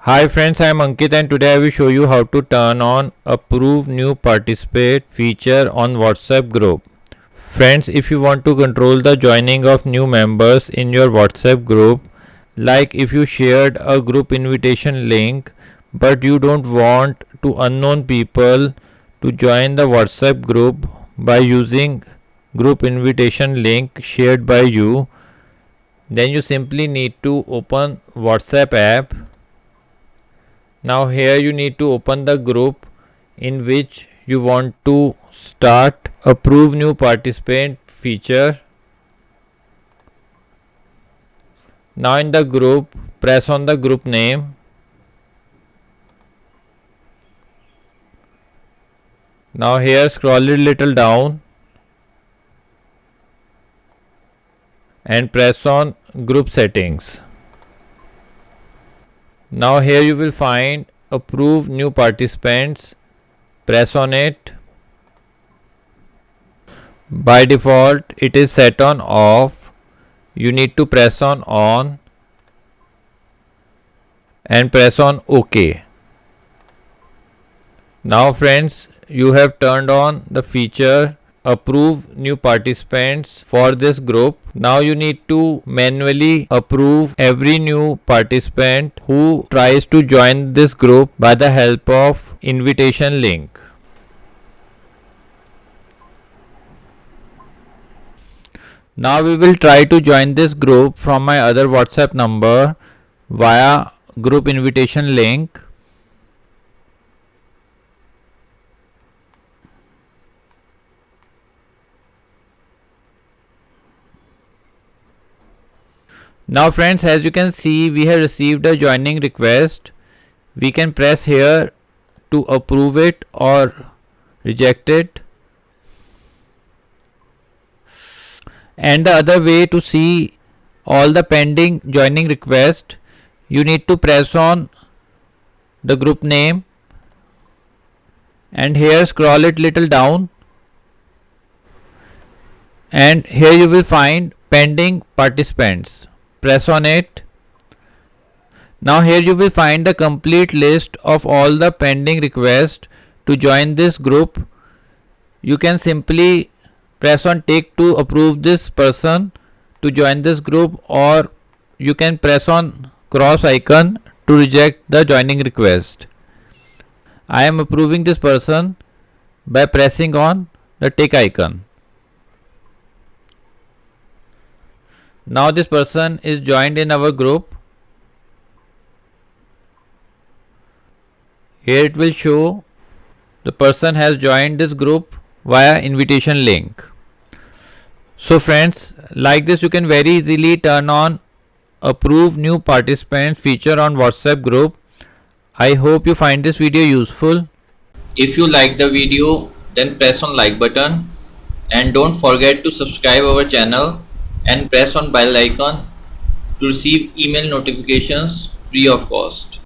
Hi friends, I am Ankit and today I will show you how to turn on approve new participate feature on WhatsApp group. Friends, if you want to control the joining of new members in your WhatsApp group, like if you shared a group invitation link but you don't want to unknown people to join the WhatsApp group by using group invitation link shared by you, then you simply need to open WhatsApp app. Now here you need to open the group in which you want to start approve new participant feature. Now in the group, press on the group name. Now here scroll it little down and press on group settings. Now here you will find approve new participants. Press on it. By default it is set on off. You need to press on and press on OK. Now friends, you have turned on the feature approve new participants for this group. Now you need to manually approve every new participant who tries to join this group by the help of invitation link. Now we will try to join this group from my other WhatsApp number via group invitation link. Now friends, as you can see, we have received a joining request. We can press here to approve it or reject it. And the other way to see all the pending joining request, you need to press on the group name and here scroll it little down and here you will find pending participants. Press on it. Now here you will find the complete list of all the pending requests to join this group. You can simply press on tick to approve this person to join this group, or you can press on cross icon to reject the joining request. I am approving this person by pressing on the tick icon. Now this person is joined in our group. Here it will show the person has joined this group via invitation link. So friends, like this you can very easily turn on approve new participants feature on WhatsApp group. I hope you find this video useful. If you like the video, then press on like button and don't forget to subscribe our channel and press on bell icon to receive email notifications free of cost.